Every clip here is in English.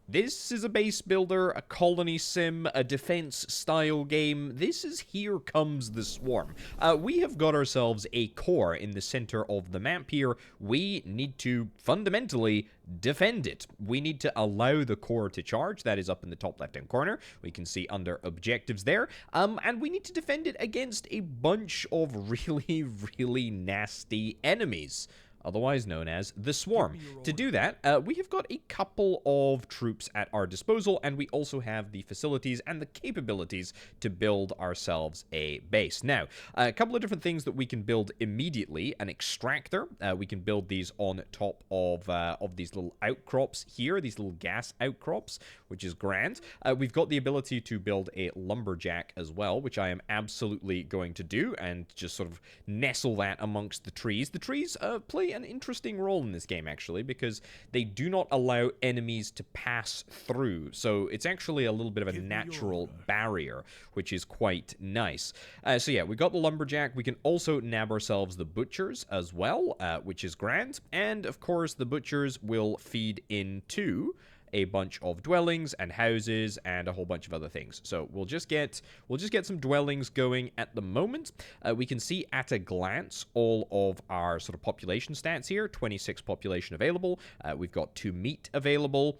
This is a base builder, a colony sim, a defense style game. This is Here Comes the Swarm. We have got ourselves a core in the center of the map here. We need to fundamentally defend it. We need to allow the core to charge. That is up in the top left-hand corner. We can see under objectives there. And we need to defend it against a bunch of really, really nasty enemies, otherwise known as the Swarm. To do that, we have got a couple of troops at our disposal, and we also have the facilities and the capabilities to build ourselves a base. Now, a couple of different things that we can build immediately. An extractor. We can build these on top of these little outcrops here, these little gas outcrops, which is grand. We've got the ability to build a lumberjack as well, which I am absolutely going to do, and just sort of nestle that amongst the trees. The trees play an interesting role in this game, actually, because they do not allow enemies to pass through, so it's actually a little bit of a natural barrier, which is quite nice. So yeah, we got the lumberjack. We can also nab ourselves the butchers as well, which is grand, and of course the butchers will feed into a bunch of dwellings and houses and a whole bunch of other things. So we'll just get some dwellings going at the moment. We can see at a glance all of our sort of population stats here. 26 population available. We've got 2 meat available.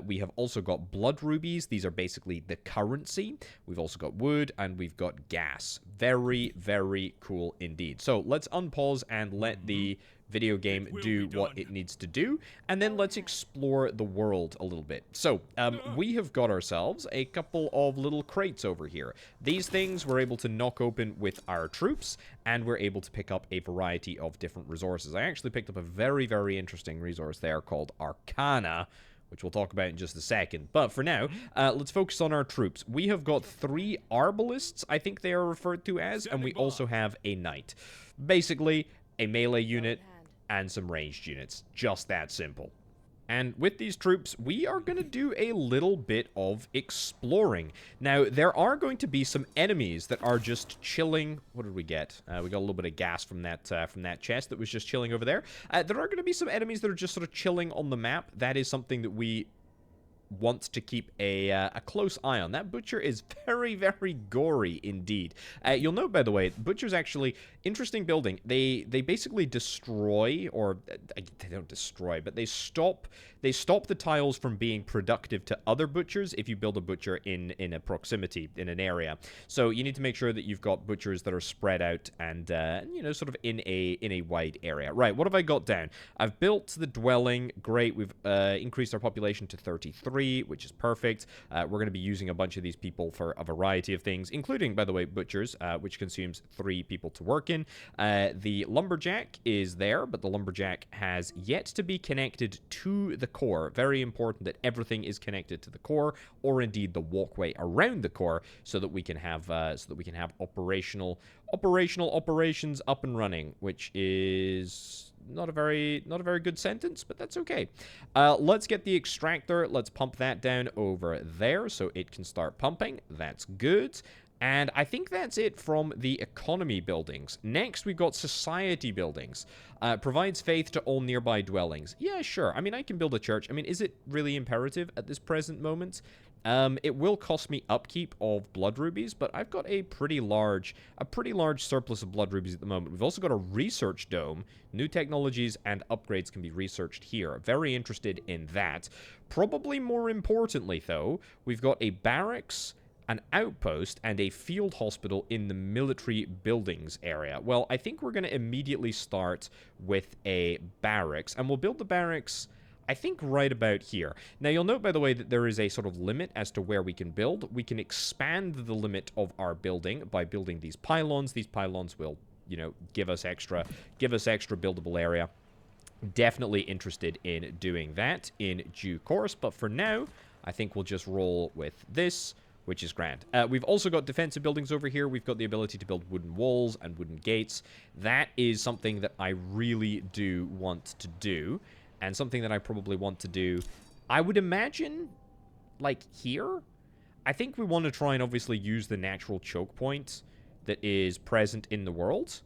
We have also got blood rubies. These are basically the currency. We've also got wood and we've got gas. Very, very cool indeed. So let's unpause and let the video game do what it needs to do, and then let's explore the world a little bit. So, we have got ourselves a couple of little crates over here. These things we're able to knock open with our troops, and we're able to pick up a variety of different resources. I actually picked up a very, very interesting resource there called Arcana, which we'll talk about in just a second. But for now, let's focus on our troops. We have got 3 arbalists, I think they are referred to as, and we also have a knight. Basically, a melee unit and some ranged units. Just that simple. And with these troops, we are going to do a little bit of exploring. Now, there are going to be some enemies that are just chilling. What did we get? We got a little bit of gas from that chest that was just chilling over there. There are going to be some enemies that are just sort of chilling on the map. That is something that we wants to keep a close eye on. That butcher is very, very gory indeed. You'll note, by the way, butchers actually, interesting building. They basically destroy, or they don't destroy, but they stop the tiles from being productive to other butchers if you build a butcher in a proximity, in an area. So you need to make sure that you've got butchers that are spread out and, you know, sort of in a wide area. Right, what have I got down? I've built the dwelling. Great, we've increased our population to 33. Which is perfect. We're going to be using a bunch of these people for a variety of things, including, by the way, butchers, which consumes 3 people to work in. The lumberjack is there, but the lumberjack has yet to be connected to the core. Very important that everything is connected to the core, or indeed the walkway around the core, so that we can have operational operations up and running, which is not a very good sentence, but that's okay. Let's get the extractor. Let's pump that down over there so it can start pumping. That's good. And I think that's it from the economy buildings. Next, we've got society buildings. Provides faith to all nearby dwellings. Yeah, sure. I mean, I can build a church. I mean, is it really imperative at this present moment? It will cost me upkeep of blood rubies, but I've got a pretty large surplus of blood rubies at the moment. We've also got a research dome. New technologies and upgrades can be researched here. Very interested in that. Probably more importantly, though, we've got a barracks, an outpost, and a field hospital in the military buildings area. Well, I think we're going to immediately start with a barracks, and we'll build the barracks, I think, right about here. Now, you'll note, by the way, that there is a sort of limit as to where we can build. We can expand the limit of our building by building these pylons. These pylons will, you know, give us extra buildable area. Definitely interested in doing that in due course, but for now, I think we'll just roll with this, which is grand. We've also got defensive buildings over here. We've got the ability to build wooden walls and wooden gates. That is something that I really do want to do, and something that I probably want to do, I would imagine, like here. I think we want to try and obviously use the natural choke point that is present in the world.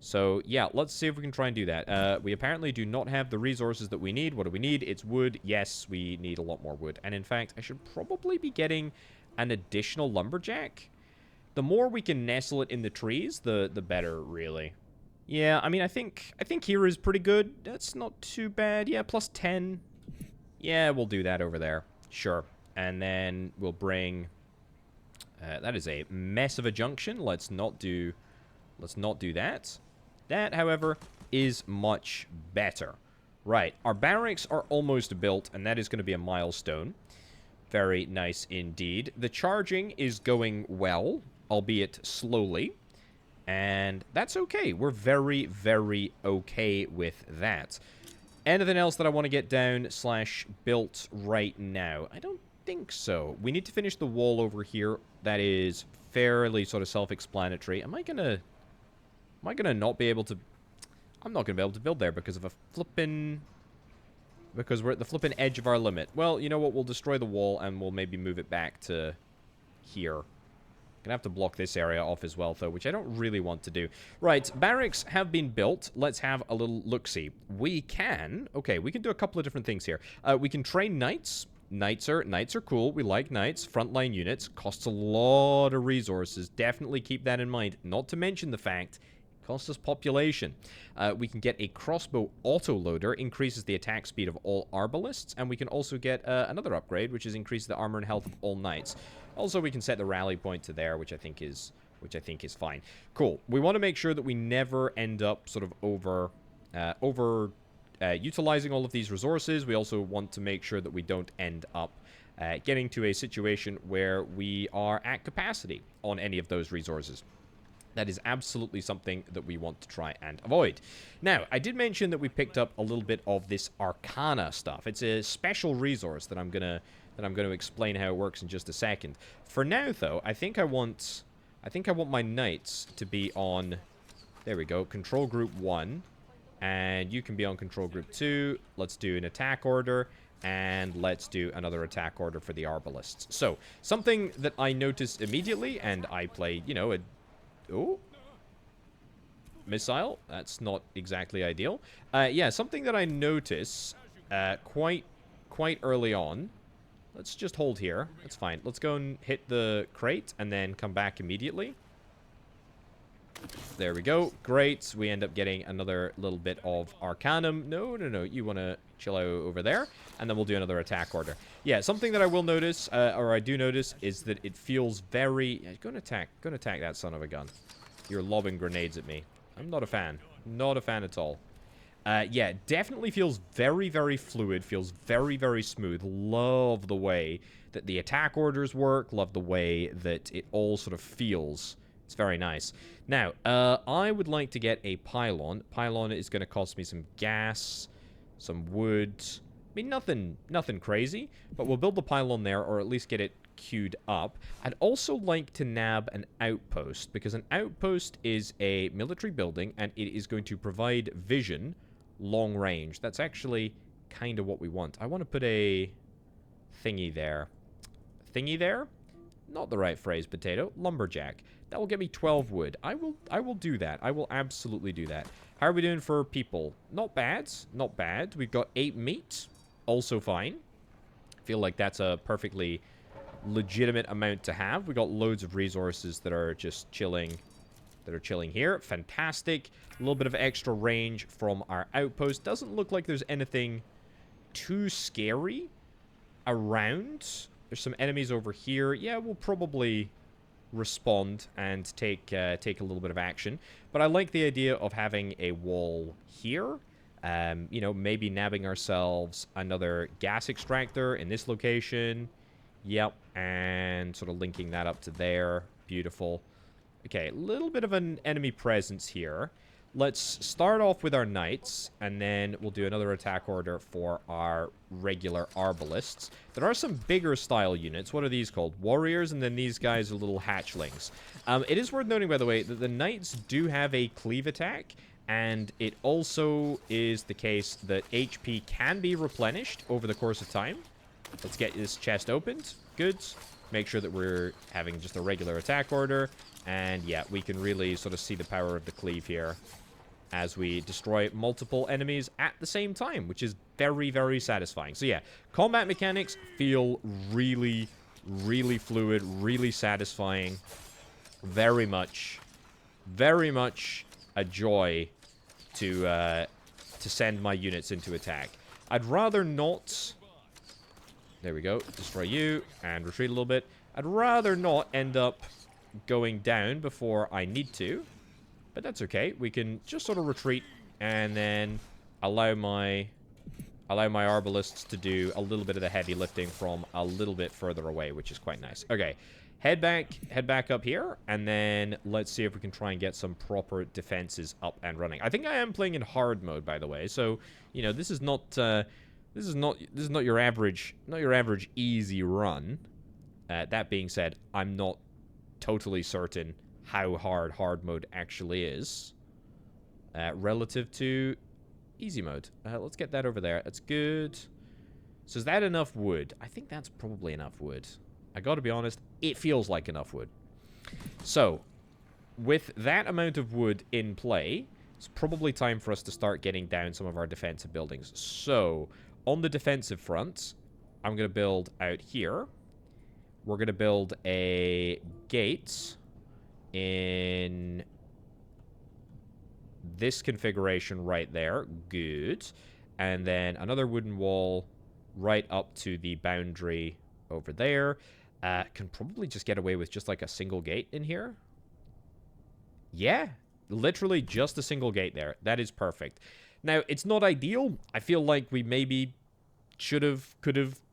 So, yeah, let's see if we can try and do that. We apparently do not have the resources that we need. What do we need? It's wood. Yes, we need a lot more wood. And in fact, I should probably be getting an additional lumberjack. The more we can nestle it in the trees, the better, really. Yeah, I mean, I think here is pretty good. That's not too bad. Yeah, plus 10. Yeah, we'll do that over there. Sure. And then we'll bring... that is a mess of a junction. Let's not do that. That, however, is much better. Right, our barracks are almost built, and that is going to be a milestone. Very nice indeed. The charging is going well, albeit slowly. And that's okay. We're very, very okay with that. Anything else that I want to get down / built right now? I don't think so. We need to finish the wall over here. That is fairly sort of self-explanatory. Am I gonna not be able to... I'm not gonna be able to build there because of a flippin'... Because we're at the flippin' edge of our limit. Well, you know what? We'll destroy the wall and we'll maybe move it back to here. Gonna have to block this area off as well, though, which I don't really want to do. Right, barracks have been built. Let's have a little look-see. We can... Okay, we can do a couple of different things here. We can train knights. Knights are cool. We like knights. Frontline units. Costs a lot of resources. Definitely keep that in mind. Not to mention the fact... Costs us population. We can get a crossbow autoloader, increases the attack speed of all arbalists, and we can also get another upgrade, which is increase the armor and health of all knights. Also, we can set the rally point to there, which I think is fine. Cool. We want to make sure that we never end up sort of utilizing all of these resources. We also want to make sure that we don't end up getting to a situation where we are at capacity on any of those resources. That is absolutely something that we want to try and avoid. Now, I did mention that we picked up a little bit of this Arcana stuff. It's a special resource that I'm gonna explain how it works in just a second. For now, though, I think I want my knights to be on... There we go, Control Group 1. And you can be on Control Group 2. Let's do an attack order. And let's do another attack order for the Arbalists. So, something that I noticed immediately, and I play, you know, Oh. Missile. That's not exactly ideal. Yeah, something that I notice quite early on. Let's just hold here. That's fine. Let's go and hit the crate and then come back immediately. There we go. Great. We end up getting another little bit of Arcanum. No. You want to chill out over there. And then we'll do another attack order. Yeah, something that I will notice, or I do notice, is that it feels very... Go and attack that son of a gun. You're lobbing grenades at me. I'm not a fan. Not a fan at all. Yeah, definitely feels very, very fluid. Feels very, very smooth. Love the way that the attack orders work. Love the way that it all sort of feels. It's very nice. Now, I would like to get a pylon. Pylon is going to cost me some gas, some wood. I mean, nothing crazy, but we'll build the pylon there, or at least get it queued up. I'd also like to nab an outpost, because an outpost is a military building, and it is going to provide vision long range. That's actually kind of what we want. I want to put a thingy there. Thingy there? Not the right phrase, Potato. Lumberjack. That will get me 12 wood. I will do that. I will absolutely do that. How are we doing for people? Not bad. Not bad. We've got 8 meat. Also fine. Feel like that's a perfectly legitimate amount to have. We got loads of resources that are just chilling. That are chilling here. Fantastic. A little bit of extra range from our outpost. Doesn't look like there's anything too scary around. There's some enemies over here. Yeah, we'll probably respond and take a little bit of action. But I like the idea of having a wall here. You know, maybe nabbing ourselves another gas extractor in this location. Yep, and sort of linking that up to there. Beautiful. Okay, a little bit of an enemy presence here. Let's start off with our knights, and then we'll do another attack order for our regular arbalists. There are some bigger style units. What are these called? Warriors, and then these guys are little hatchlings. It is worth noting, by the way, that the knights do have a cleave attack, and it also is the case that HP can be replenished over the course of time. Let's get this chest opened. Good. Make sure that we're having just a regular attack order. And yeah, we can really sort of see the power of the cleave here. as we destroy multiple enemies at the same time, which is very, very satisfying. So yeah, combat mechanics feel really, really fluid, really satisfying. Very much a joy to send my units into attack. I'd rather not... There we go. Destroy you and retreat a little bit. I'd rather not end up going down before I need to. But that's okay. We can just sort of retreat and then allow my arbalists to do a little bit of the heavy lifting from a little bit further away, which is quite nice. Okay. Head back up here, and then let's see if we can try and get some proper defenses up and running. I think I am playing in hard mode, by the way. So, you know, this is not your average easy run. That being said, I'm not totally certain how hard mode actually is relative to easy mode. Let's get that over there. That's good. So is that enough wood? I think that's probably enough wood. I gotta be honest, it feels like enough wood. So, with that amount of wood in play, it's probably time for us to start getting down some of our defensive buildings. So, on the defensive front, I'm gonna build out here. We're gonna build a gate in this configuration right there. Good. And then another wooden wall right up to the boundary over there. Can probably just get away with just like a single gate in here. Yeah, literally just a single gate there. That is perfect. Now, it's not ideal. I feel like we maybe could have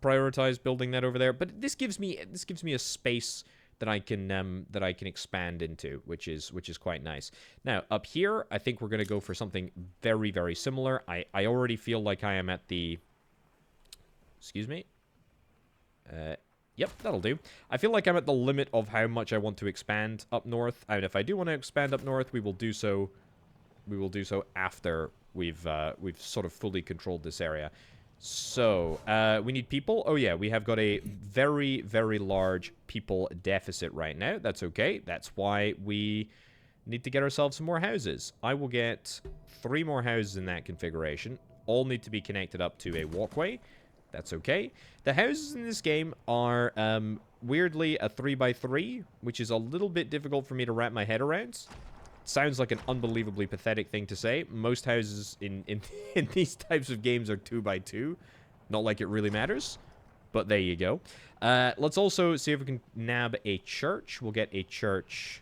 prioritized building that over there, but this gives me a space that I can expand into, which is quite nice. Now, up here, I think we're going to go for something very, very similar. I already feel like I am at the... Excuse me? Yep, that'll do. I feel like I'm at the limit of how much I want to expand up north. And if I do want to expand up north, we will do so after we've sort of fully controlled this area. So, we need people. Oh yeah, we have got a very, very large people deficit right now. That's okay. That's why we need to get ourselves some more houses. I will get 3 more houses in that configuration. All need to be connected up to a walkway. That's okay. The houses in this game are, weirdly, a 3x3, which is a little bit difficult for me to wrap my head around. Sounds like an unbelievably pathetic thing to say. Most houses in these types of games are 2x2. Not like it really matters, but there you go. Let's also see if we can nab a church. We'll get a church...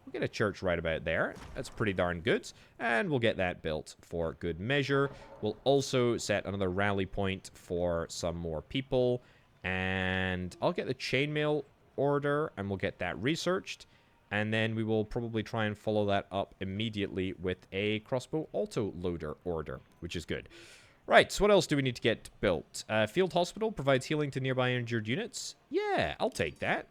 We'll get a church right about there. That's pretty darn good. And we'll get that built for good measure. We'll also set another rally point for some more people. And I'll get the chainmail order, and we'll get that researched. And then we will probably try and follow that up immediately with a crossbow auto-loader order, which is good. Right, so what else do we need to get built? Field hospital provides healing to nearby injured units. Yeah, I'll take that.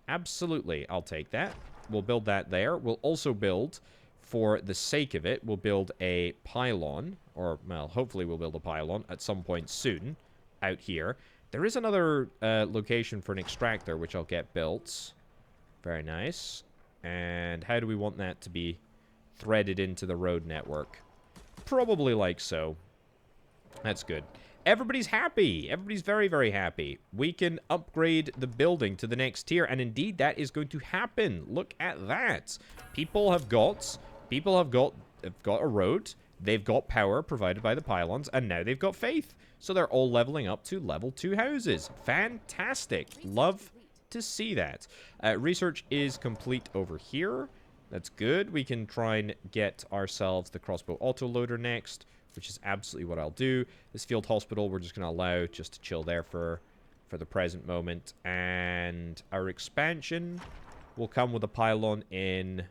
Absolutely, I'll take that. We'll build that there. We'll also build, for the sake of it, we'll build a pylon. Or, well, hopefully we'll build a pylon at some point soon out here. There is another location for an extractor, which I'll get built. Very nice. And how do we want that to be threaded into the road network? Probably like so. That's good. Everybody's happy. Everybody's very, very happy. We can upgrade the building to the next tier, and indeed that is going to happen. Look at that. People have got a road. They've got power provided by the pylons, and now they've got faith. So they're all leveling up to level 2 houses. Fantastic. Love to see that. Research is complete over here. That's good. We can try and get ourselves the crossbow autoloader next, which is absolutely what I'll do. This field hospital, we're just going to allow just to chill there for the present moment. And our expansion will come with a pylon in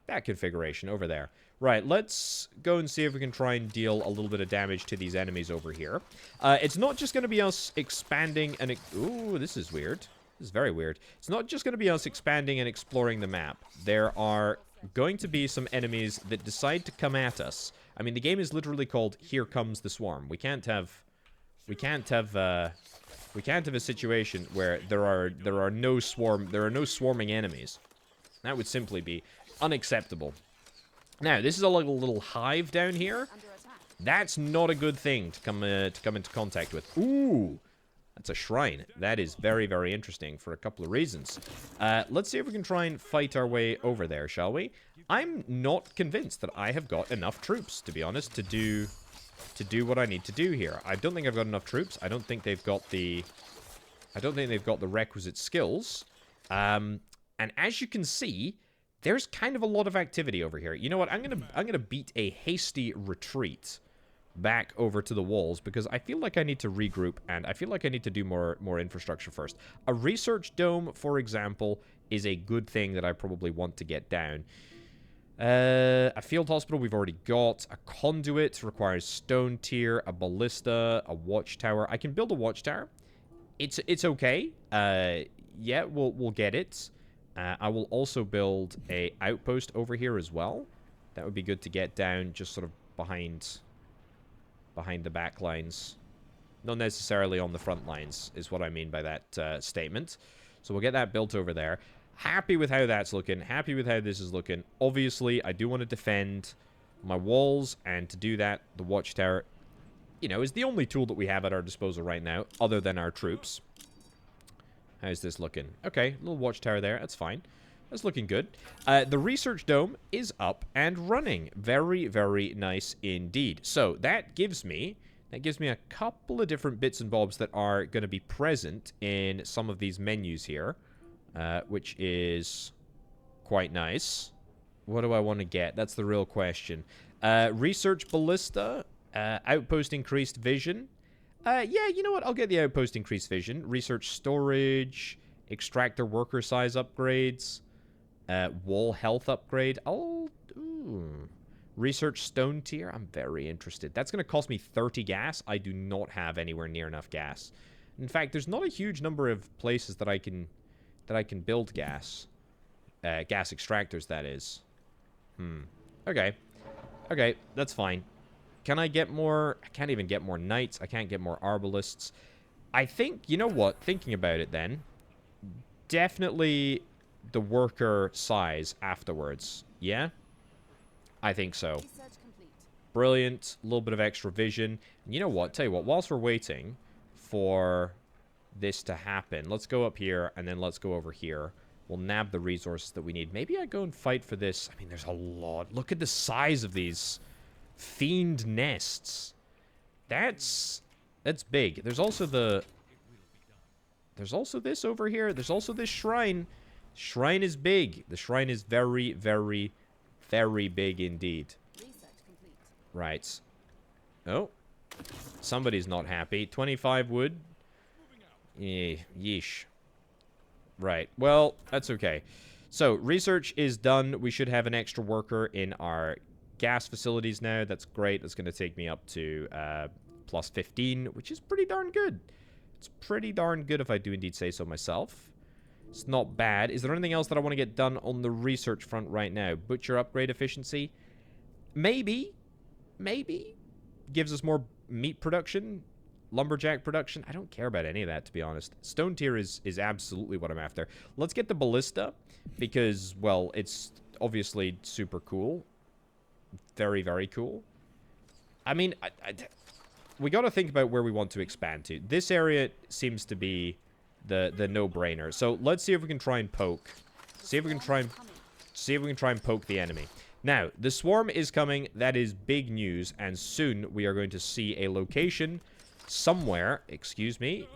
that configuration over there. Right, let's go and see if we can try and deal a little bit of damage to these enemies over here. It's not just going to be us expanding and... Ooh, this is weird. This is very weird. It's not just going to be us expanding and exploring the map. There are going to be some enemies that decide to come at us. I mean, the game is literally called Here Comes the Swarm. We can't have a situation where there are no swarming enemies. That would simply be unacceptable. Now, this is a little hive down here. That's not a good thing to come into contact with. Ooh, that's a shrine. That is very, very interesting for a couple of reasons. Let's see if we can try and fight our way over there, shall we? I'm not convinced that I have got enough troops, to be honest, to do what I need to do here. I don't think I've got enough troops. I don't think they've got the requisite skills. And as you can see, there's kind of a lot of activity over here. You know what? I'm gonna beat a hasty retreat back over to the walls because I feel like I need to regroup and I feel like I need to do more infrastructure first. A research dome, for example, is a good thing that I probably want to get down. A field hospital we've already got. A conduit requires stone tier, a ballista, a watchtower. I can build a watchtower. It's okay. Yeah, we'll get it. I will also build a outpost over here as well. That would be good to get down just sort of behind the back lines. Not necessarily on the front lines, is what I mean by that statement. So we'll get that built over there. Happy with how that's looking. Happy with how this is looking. Obviously, I do want to defend my walls, and to do that, the watchtower, you know, is the only tool that we have at our disposal right now, other than our troops. How's this looking? Okay, little watchtower there. That's fine. That's looking good. The research dome is up and running. Very, very nice indeed. So that gives me a couple of different bits and bobs that are going to be present in some of these menus here, which is quite nice. What do I want to get? That's the real question. Research ballista, outpost increased vision. Yeah, you know what? I'll get the outpost increased vision. Research storage, extractor worker size upgrades, wall health upgrade. Research stone tier. I'm very interested. That's going to cost me 30 gas. I do not have anywhere near enough gas. In fact, there's not a huge number of places that I can build gas. Gas extractors, that is. Okay. Okay, that's fine. Can I get more? I can't even get more knights. I can't get more arbalists. I think, you know what? Thinking about it then, definitely the worker size afterwards. Yeah? I think so. Brilliant. A little bit of extra vision. And you know what? Tell you what, whilst we're waiting for this to happen, let's go up here and then let's go over here. We'll nab the resources that we need. Maybe I go and fight for this. I mean, there's a lot. Look at the size of these fiend nests. That's big. There's also this over here. There's also this shrine. Shrine is big. The shrine is very, very, very big indeed. Right. Oh. Somebody's not happy. 25 wood. Yeesh. Right. Well, that's okay. So, research is done. We should have an extra worker in our gas facilities now. That's great. That's going to take me up to plus 15, which is pretty darn good. It's pretty darn good if I do indeed say so myself. It's not bad. Is there anything else that I want to get done on the research front right now? Butcher upgrade efficiency? Maybe. Maybe. Gives us more meat production. Lumberjack production. I don't care about any of that, to be honest. Stone tier is absolutely what I'm after. Let's get the ballista because, well, it's obviously super cool. Very, very cool. I mean, we got to think about where we want to expand to. This area seems to be the no-brainer. So let's see if we can try and poke. See if we can try and poke the enemy. Now, the swarm is coming. That is big news, and soon we are going to see a location somewhere. Excuse me.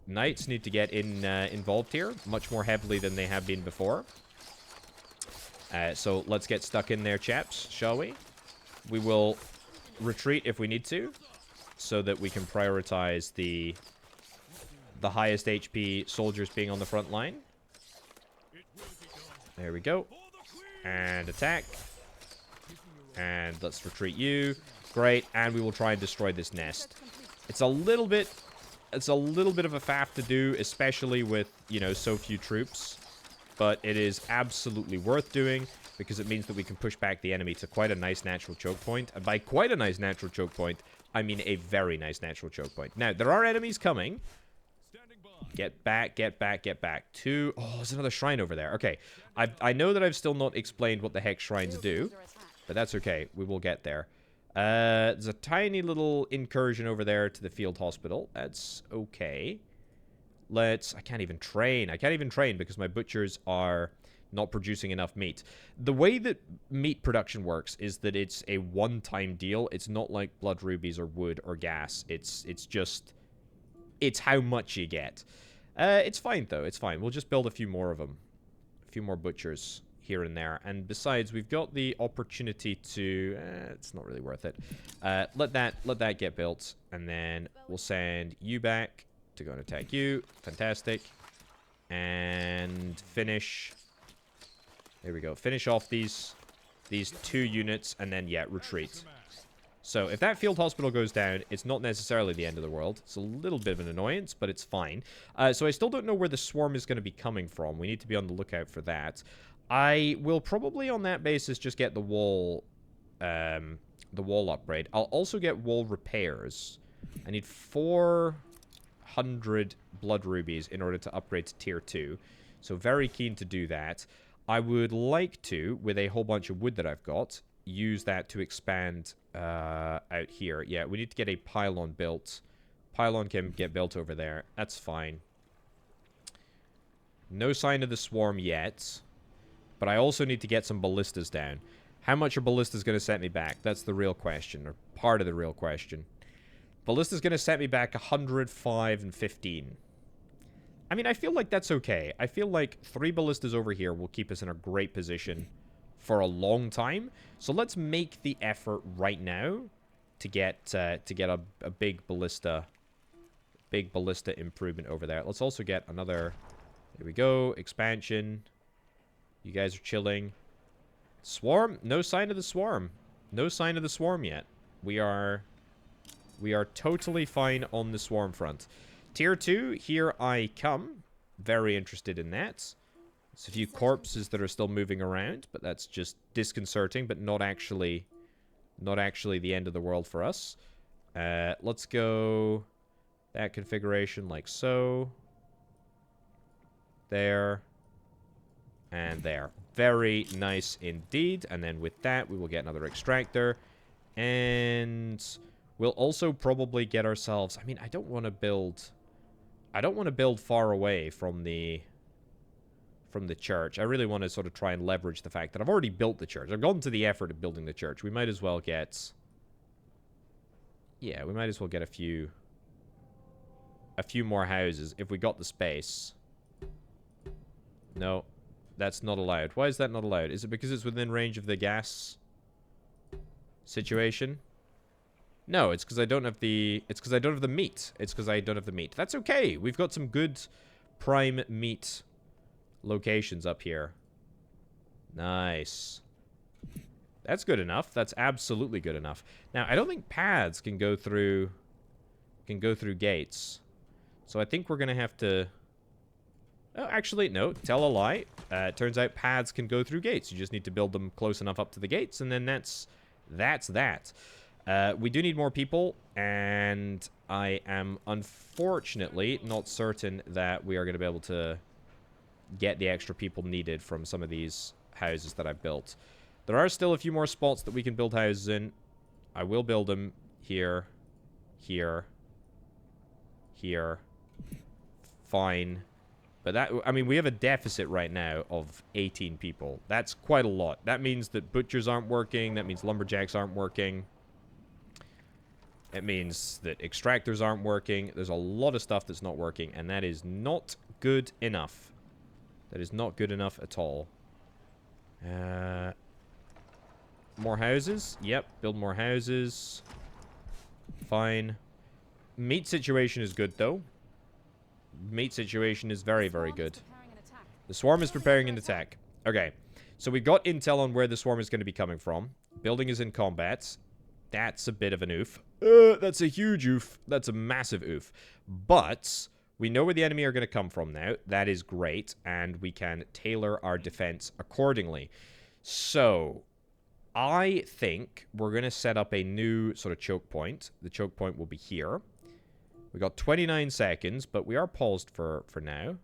Knights need to get involved here much more heavily than they have been before. So let's get stuck in there, chaps, shall we? We will retreat if we need to, so that we can prioritize the highest HP soldiers being on the front line. There we go. And attack. And let's retreat you. Great. And we will try and destroy this nest. It's a little bit of a faff to do, especially with, you know, so few troops. But it is absolutely worth doing, because it means that we can push back the enemy to quite a nice natural choke point. And by quite a nice natural choke point, I mean a very nice natural choke point. Now, there are enemies coming. Get back, get back, get back. Oh, there's another shrine over there. Okay, I know that I've still not explained what the heck shrines do. But that's okay. We will get there. There's a tiny little incursion over there to the field hospital. That's okay. I can't even train. I can't even train because my butchers are not producing enough meat. The way that meat production works is that it's a one-time deal. It's not like blood rubies or wood or gas. It's just... It's how much you get. It's fine, though. It's fine. We'll just build a few more of them. A few more butchers here and there. And besides, we've got the opportunity to... it's not really worth it. Let that get built. And then we'll send you back to go and attack you. Fantastic. And finish... There we go. Finish off these 2 units, and then, yeah, retreat. So, if that field hospital goes down, it's not necessarily the end of the world. It's a little bit of an annoyance, but it's fine. So, I still don't know where the swarm is going to be coming from. We need to be on the lookout for that. I will probably, on that basis, just get the wall upgrade. I'll also get wall repairs. I need 400 blood rubies in order to upgrade to tier 2. So, very keen to do that. I would like to, with a whole bunch of wood that I've got, use that to expand out here. Yeah, we need to get a pylon built. Pylon can get built over there. That's fine. No sign of the swarm yet. But I also need to get some ballistas down. How much are ballistas going to set me back? That's the real question, or part of the real question. Ballista's going to set me back 105 and 15. I mean, I feel like that's okay. I feel like 3 ballistas over here will keep us in a great position for a long time. So let's make the effort right now to get a big ballista improvement over there. Let's also get another... There we go. Expansion. You guys are chilling. Swarm? No sign of the swarm. No sign of the swarm yet. We are totally fine on the swarm front. Tier 2, here I come. Very interested in that. There's a few corpses that are still moving around, but that's just disconcerting, but not actually the end of the world for us. Let's go that configuration like so. There. And there. Very nice indeed. And then with that, we will get another extractor. And we'll also probably get ourselves... I mean, I don't want to build far away from the church. I really want to sort of try and leverage the fact that I've already built the church. I've gone to the effort of building the church. We might as well get... Yeah, we might as well get a few more houses if we got the space. No, that's not allowed. Why is that not allowed? Is it because it's within range of the gas situation? No, it's because I don't have the... It's because I don't have the meat. It's because I don't have the meat. That's okay. We've got some good prime meat locations up here. Nice. That's good enough. That's absolutely good enough. Now, I don't think paths can go through gates. So I think we're going to have to... Oh, actually, no. Tell a lie. It turns out paths can go through gates. You just need to build them close enough up to the gates, and then that's that. We do need more people, and I am unfortunately not certain that we are going to be able to get the extra people needed from some of these houses that I've built. There are still a few more spots that we can build houses in. I will build them here, here, here. Fine. But that, I mean, we have a deficit right now of 18 people. That's quite a lot. That means that butchers aren't working. That means lumberjacks aren't working. It means that extractors aren't working. There's a lot of stuff that's not working, and that is not good enough. That is not good enough at all. More houses? Yep, build more houses. Fine. Meat situation is good, though. Meat situation is very, very good. The swarm is preparing an attack. Okay, so we've got intel on where the swarm is going to be coming from. Building is in combat. That's a bit of an oof. That's a huge oof. That's a massive oof. But we know where the enemy are going to come from now. That is great, and we can tailor our defense accordingly. So, I think we're going to set up a new sort of choke point. The choke point will be here. We got 29 seconds, but we are paused for now.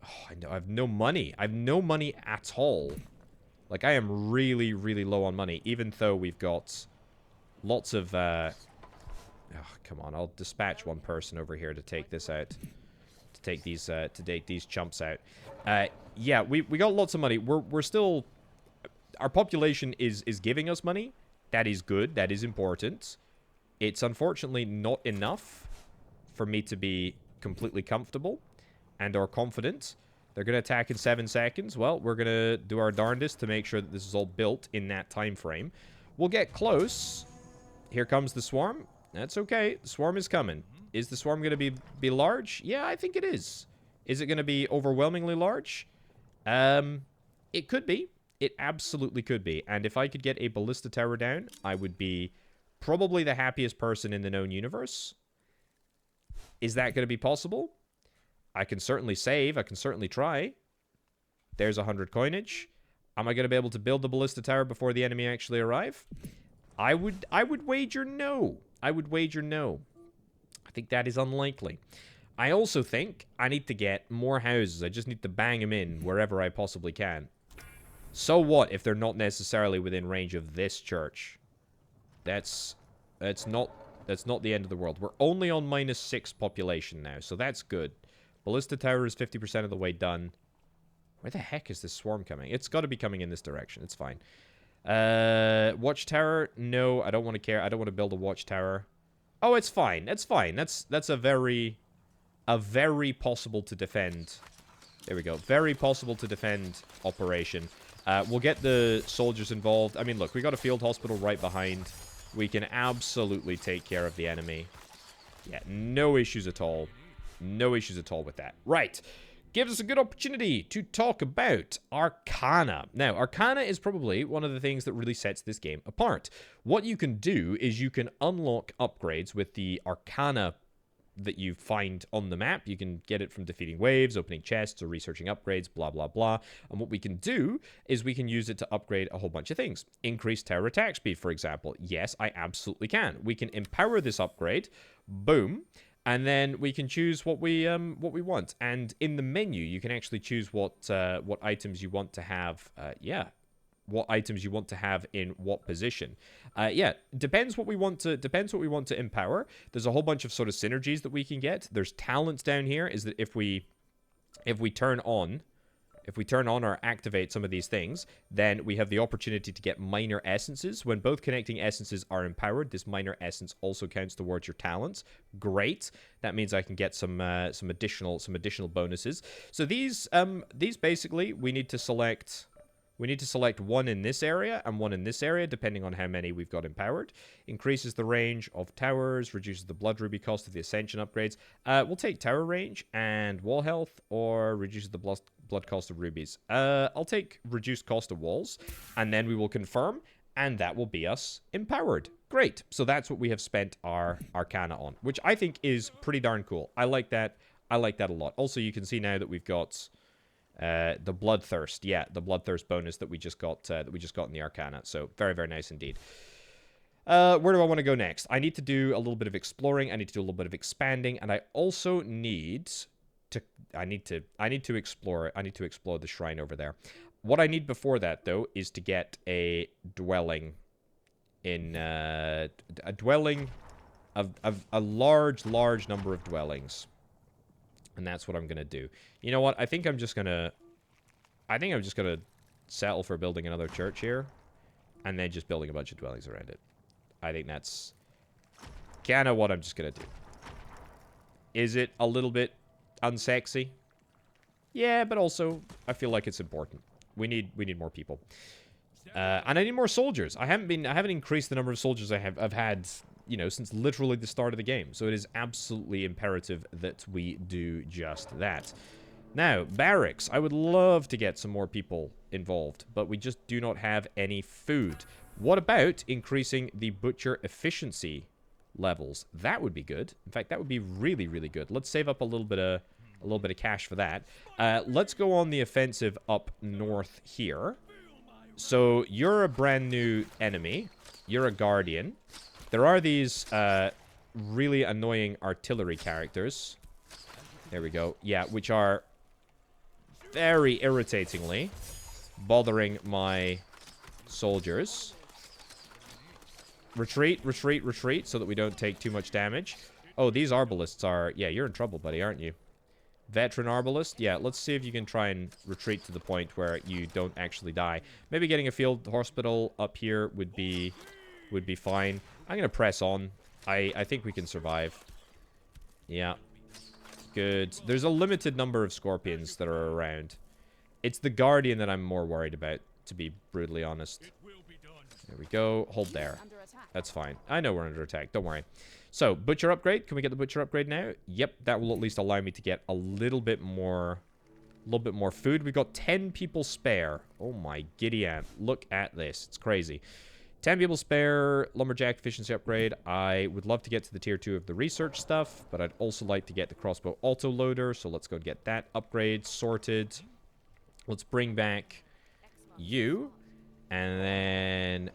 Oh, I have no money. I have no money at all. Like, I am really, really low on money, even though we've got lots of, oh, come on, I'll dispatch one person over here to take this out. To take these chumps out. Yeah, we got lots of money. We're still... Our population is giving us money. That is good. That is important. It's unfortunately not enough for me to be completely comfortable and or confident. They're going to attack in 7 seconds. Well, we're going to do our darndest to make sure that this is all built in that time frame. We'll get close. Here comes the swarm. That's okay. The swarm is coming. Is the swarm going to be large? Yeah, I think it is. Is it going to be overwhelmingly large? It could be. It absolutely could be. And if I could get a ballista tower down, I would be probably the happiest person in the known universe. Is that going to be possible? I can certainly save. I can certainly try. There's 100 coinage. Am I going to be able to build the ballista tower before the enemy actually arrive? I would wager no. I would wager no. I think that is unlikely. I also think I need to get more houses. I just need to bang them in wherever I possibly can. So what if they're not necessarily within range of this church? That's not the end of the world. We're only on -6 population now, so that's good. Ballista tower is 50% of the way done. Where the heck is this swarm coming? It's got to be coming in this direction. It's fine. Watchtower? No, I don't want to care. I don't want to build a watchtower. Oh, it's fine. That's fine. That's a very possible to defend. There we go. Very possible to defend operation. We'll get the soldiers involved. I mean, look, we got a field hospital right behind. We can absolutely take care of the enemy. Yeah, no issues at all. No issues at all with that. Right. Gives us a good opportunity to talk about Arcana. Now, Arcana is probably one of the things that really sets this game apart. What you can do is you can unlock upgrades with the Arcana that you find on the map. You can get it from defeating waves, opening chests, or researching upgrades, blah, blah, blah. And what we can do is we can use it to upgrade a whole bunch of things. Increase terror attack speed, for example. Yes, I absolutely can. We can empower this upgrade. Boom. And then we can choose what we want. And in the menu, you can actually choose what items you want to have. What items you want to have in what position. Depends what we want to empower. There's a whole bunch of sort of synergies that we can get. There's talents down here. Is that if we turn on or activate some of these things, then we have the opportunity to get minor essences. When both connecting essences are empowered, this minor essence also counts towards your talents. Great. That means I can get some additional bonuses. So these basically we need to select one in this area and one in this area, depending on how many we've got empowered. Increases the range of towers, reduces the blood ruby cost of the ascension upgrades. We'll take tower range and wall health, or reduces the blood cost of rubies. I'll take reduced cost of walls, and then we will confirm, and that will be us empowered. Great. So that's what we have spent our Arcana on, which I think is pretty darn cool. I like that. I like that a lot. Also, you can see now that we've got the bloodthirst. Yeah, the bloodthirst bonus that we just got in the Arcana. So very, very nice indeed. Where do I want to go next? I need to do a little bit of exploring. I need to do a little bit of expanding, and I also need to explore the shrine over there. What I need before that, though, is to get a dwelling in a large number of dwellings. And that's what I'm going to do. You know what? I think I'm just going to settle for building another church here. And then just building a bunch of dwellings around it. I think that's kind of what I'm just going to do. Is it a little bit unsexy? Yeah, but also, I feel like it's important. We need more people. And I need more soldiers. I haven't increased the number of soldiers I've had, you know, since literally the start of the game. So it is absolutely imperative that we do just that. Now, barracks. I would love to get some more people involved, but we just do not have any food. What about increasing the butcher efficiency levels? That would be good. In fact, that would be really, really good. Let's save up a little bit of cash for that. Let's go on the offensive up north here. So you're a brand new enemy. You're a guardian. There are these really annoying artillery characters. There we go. Yeah, which are very irritatingly bothering my soldiers. Retreat, retreat, retreat, so that we don't take too much damage. Oh, these arbalists are... Yeah, you're in trouble, buddy, aren't you? Veteran arbalist? Yeah, let's see if you can try and retreat to the point where you don't actually die. Maybe getting a field hospital up here would be fine. I'm going to press on. I think we can survive. Yeah. Good. There's a limited number of scorpions that are around. It's the Guardian that I'm more worried about, to be brutally honest. There we go. Hold there. That's fine. I know we're under attack. Don't worry. So, Butcher upgrade. Can we get the Butcher upgrade now? Yep. That will at least allow me to get a little bit more food. We've got 10 people spare. Oh my giddy aunt. Look at this. It's crazy. 10 people spare. Lumberjack efficiency upgrade. I would love to get to the tier 2 of the research stuff, but I'd also like to get the crossbow autoloader. So let's go get that upgrade sorted. Let's bring back you. And then...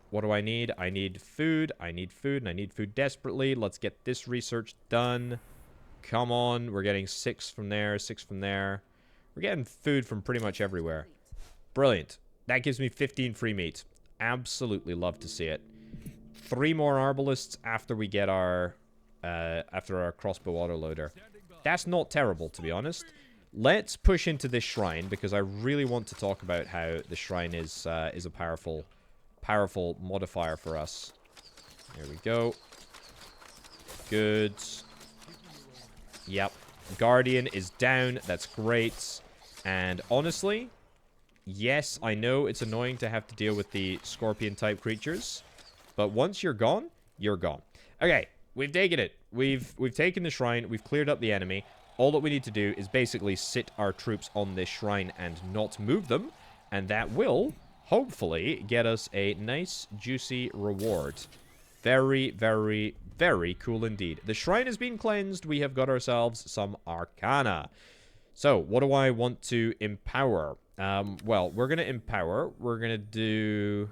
What do I need? I need food. I need food, and I need food desperately. Let's get this research done. Come on. We're getting 6 from there, 6 from there. We're getting food from pretty much everywhere. Brilliant. That gives me 15 free meat. Absolutely love to see it. 3 more arbalists after we get our crossbow autoloader. That's not terrible, to be honest. Let's push into this shrine, because I really want to talk about how the shrine is a powerful modifier for us. There we go. Good. Yep. Guardian is down. That's great. And honestly, yes, I know it's annoying to have to deal with the scorpion-type creatures, but once you're gone, you're gone. Okay, we've taken it. We've taken the shrine. We've cleared up the enemy. All that we need to do is basically sit our troops on this shrine and not move them, and that will... hopefully get us a nice, juicy reward. Very, very, very cool indeed. The shrine has been cleansed. We have got ourselves some arcana. So, what do I want to empower? Well, we're going to empower. We're going to do...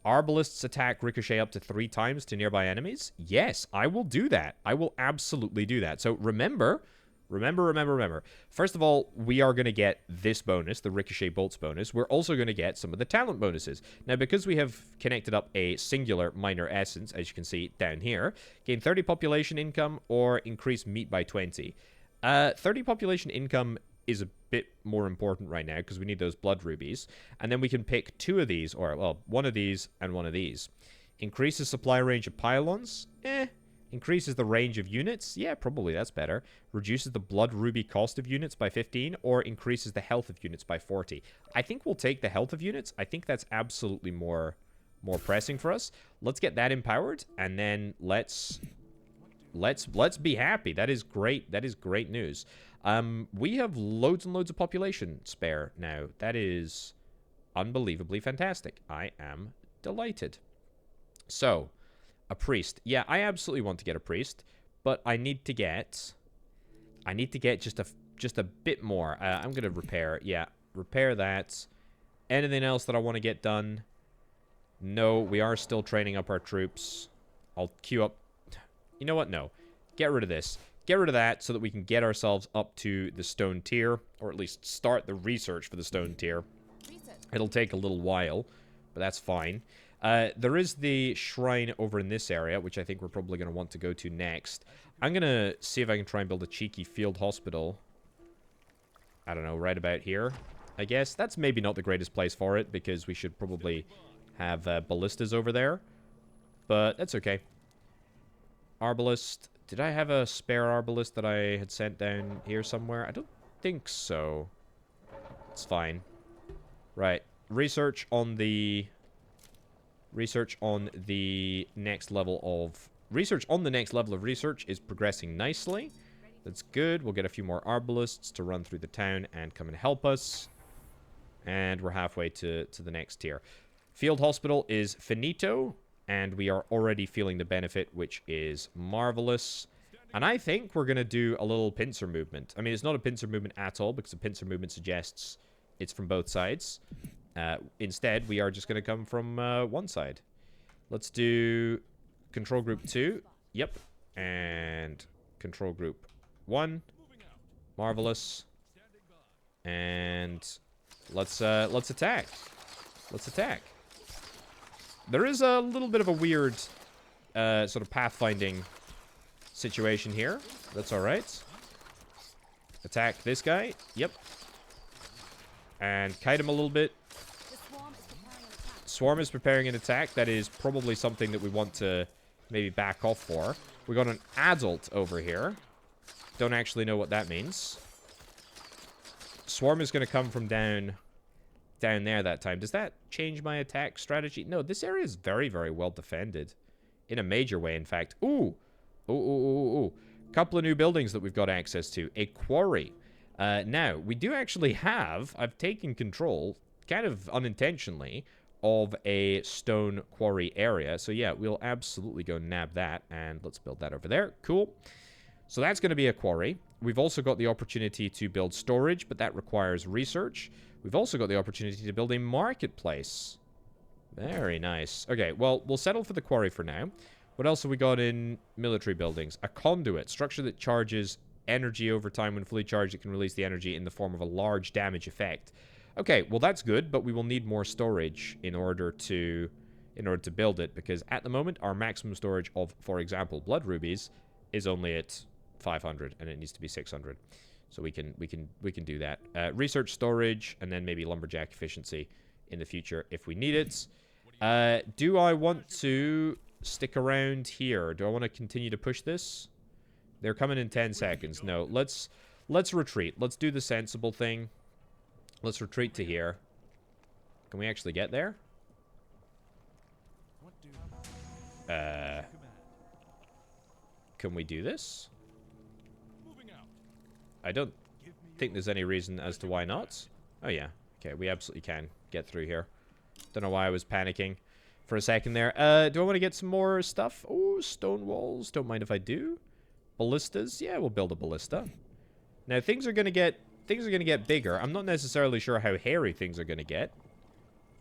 Arbalists attack ricochet up to 3 times to nearby enemies. Yes, I will do that. I will absolutely do that. So, remember... Remember. First of all, we are going to get this bonus, the Ricochet Bolts bonus. We're also going to get some of the talent bonuses. Now, because we have connected up a singular minor essence, as you can see down here, gain 30 population income or increase meat by 20. 30 population income is a bit more important right now because we need those blood rubies. And then we can pick 2 of these, or, well, 1 of these and 1 of these. Increases supply range of pylons? Increases the range of units? Yeah, probably that's better. Reduces the blood ruby cost of units by 15, or increases the health of units by 40. I think we'll take the health of units. I think that's absolutely more pressing for us. Let's get that empowered, and then let's be happy. That is great. That is great news. We have loads and loads of population spare now. That is unbelievably fantastic. I am delighted. So... a priest. Yeah, I absolutely want to get a priest, but I need to get just a bit more. I'm going to repair. Yeah, repair that. Anything else that I want to get done? No, we are still training up our troops. I'll queue up. You know what? No. Get rid of this. Get rid of that so that we can get ourselves up to the stone tier, or at least start the research for the stone tier. It'll take a little while, but that's fine. There is the shrine over in this area, which I think we're probably going to want to go to next. I'm going to see if I can try and build a cheeky field hospital. I don't know, right about here, I guess. That's maybe not the greatest place for it, because we should probably have ballistas over there. But that's okay. Arbalist. Did I have a spare arbalist that I had sent down here somewhere? I don't think so. It's fine. Right. Research on the next level of research is progressing nicely. That's good. We'll get a few more arbalists to run through the town and come and help us. And we're halfway to the next tier. Field hospital is finito, and we are already feeling the benefit, which is marvelous. And I think we're going to do a little pincer movement. I mean, it's not a pincer movement at all, because a pincer movement suggests it's from both sides. Instead, we are just going to come from one side. Let's do control group 2. Yep. And control group 1. Marvelous. And let's attack. Let's attack. There is a little bit of a weird sort of pathfinding situation here. That's alright. Attack this guy. Yep. And kite him a little bit. Swarm is preparing an attack. That is probably something that we want to maybe back off for. We got an adult over here. Don't actually know what that means. Swarm is going to come from down there that time. Does that change my attack strategy? No, this area is very, very well defended. In a major way, in fact. Ooh. Ooh. Couple of new buildings that we've got access to. A quarry. Now, we do actually have, I've taken control, kind of unintentionally, of a stone quarry area. So yeah, we'll absolutely go nab that, and let's build that over there. Cool. So that's going to be a quarry. We've also got the opportunity to build storage, but that requires research. We've also got the opportunity to build a marketplace. Very nice. Okay, well, we'll settle for the quarry for now. What else have we got in military buildings? A conduit. Structure that charges energy over time. When fully charged, it can release the energy in the form of a large damage effect. Okay, well, that's good, but we will need more storage in order to build it, because at the moment, our maximum storage of, for example, blood rubies is only at 500, and it needs to be 600. So we can do that. Research storage, and then maybe lumberjack efficiency in the future if we need it. Do I want to stick around here? Do I want to continue to push this? They're coming in 10 seconds. No, let's retreat. Let's do the sensible thing. Let's retreat to here. Can we actually get there? Can we do this? I don't think there's any reason as to why not. Oh, yeah. Okay, we absolutely can get through here. Don't know why I was panicking for a second there. Do I want to get some more stuff? Oh, stone walls. Don't mind if I do. Ballistas. Yeah, we'll build a ballista. Now, things are going to get bigger. I'm not necessarily sure how hairy things are going to get.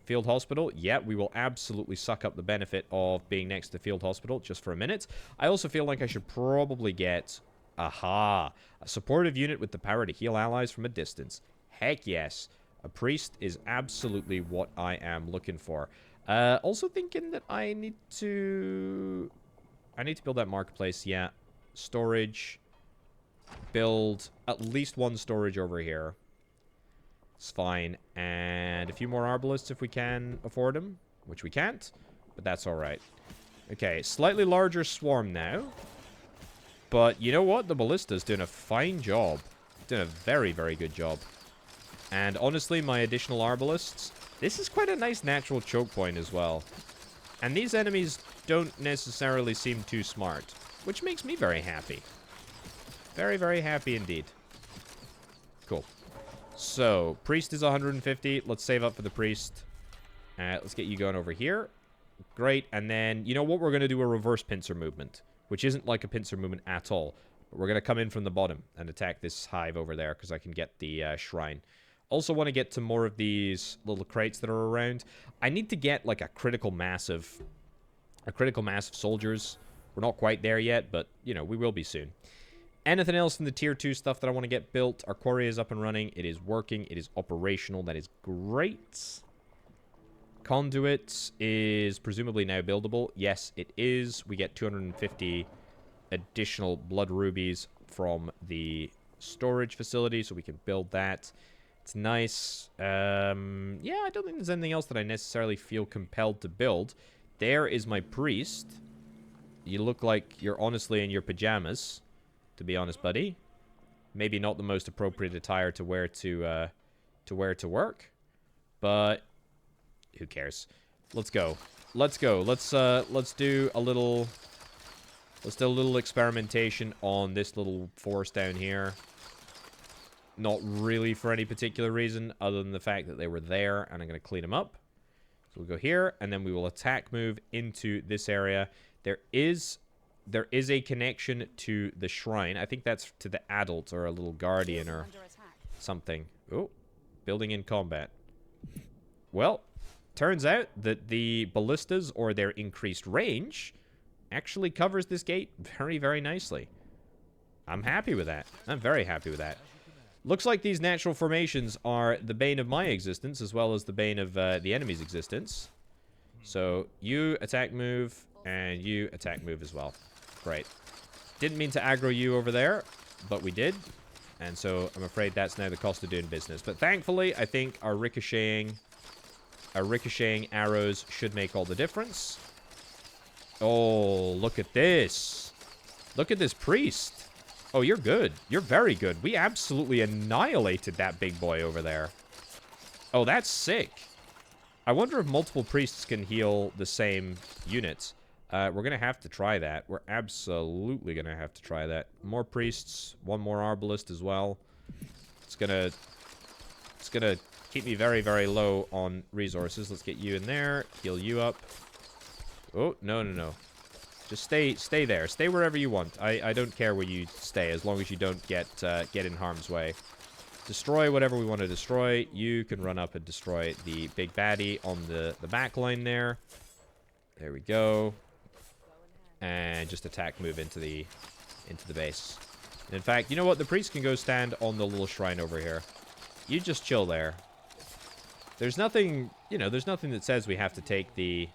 Field hospital. Yeah, we will absolutely suck up the benefit of being next to field hospital just for a minute. I also feel like I should probably get... Aha! A supportive unit with the power to heal allies from a distance. Heck yes. A priest is absolutely what I am looking for. Also thinking that I need to build that marketplace. Yeah. Storage. Build at least one storage over here. It's fine. And a few more arbalists if we can afford them. Which we can't. But that's alright. Okay. Slightly larger swarm now. But you know what? The ballista's doing a fine job. Doing a very, very good job. And honestly, my additional arbalists, this is quite a nice natural choke point as well. And these enemies don't necessarily seem too smart, which makes me very happy. Very, very happy indeed. Cool. So, priest is 150. Let's save up for the priest. Let's get you going over here. Great. And then, you know what? We're going to do a reverse pincer movement, which isn't like a pincer movement at all. But we're going to come in from the bottom and attack this hive over there because I can get the shrine. Also want to get to more of these little crates that are around. I need to get like a critical mass of soldiers. We're not quite there yet, but you know, we will be soon. Anything else in the tier 2 stuff that I want to get built? Our quarry is up and running. It is working. It is operational. That is great. Conduit is presumably now buildable. Yes, it is. We get 250 additional blood rubies from the storage facility, so we can build that. It's nice. Yeah, I don't think there's anything else that I necessarily feel compelled to build. There is my priest. You look like you're honestly in your pajamas, to be honest, buddy. Maybe not the most appropriate attire to wear to work, but who cares? Let's go. Let's go. Let's do a little experimentation on this little forest down here. Not really for any particular reason other than the fact that they were there, and I'm going to clean them up. So we'll go here, and then we will attack move into this area. There is a connection to the shrine. I think that's to the adult or a little guardian or something. Oh, building in combat. Well, turns out that the ballistas or their increased range actually covers this gate very, very nicely. I'm happy with that. I'm very happy with that. Looks like these natural formations are the bane of my existence, as well as the bane of the enemy's existence. So, you attack move, and you attack move as well. Great. Didn't mean to aggro you over there, but we did. And so, I'm afraid that's now the cost of doing business. But thankfully, I think our ricocheting arrows should make all the difference. Oh, look at this. Look at this priest. Oh, you're good. You're very good. We absolutely annihilated that big boy over there. Oh, that's sick. I wonder if multiple priests can heal the same units. We're going to have to try that. We're absolutely going to have to try that. More priests. One more arbalist as well. It's going to keep me very, very low on resources. Let's get you in there. Heal you up. Oh, no, no, no. Just stay there. Stay wherever you want. I don't care where you stay, as long as you don't get in harm's way. Destroy whatever we want to destroy. You can run up and destroy the big baddie on the back line there. There we go. And just attack move into the base. And in fact, you know what? The priest can go stand on the little shrine over here. You just chill there. There's nothing, you know, there's nothing that says we have to take the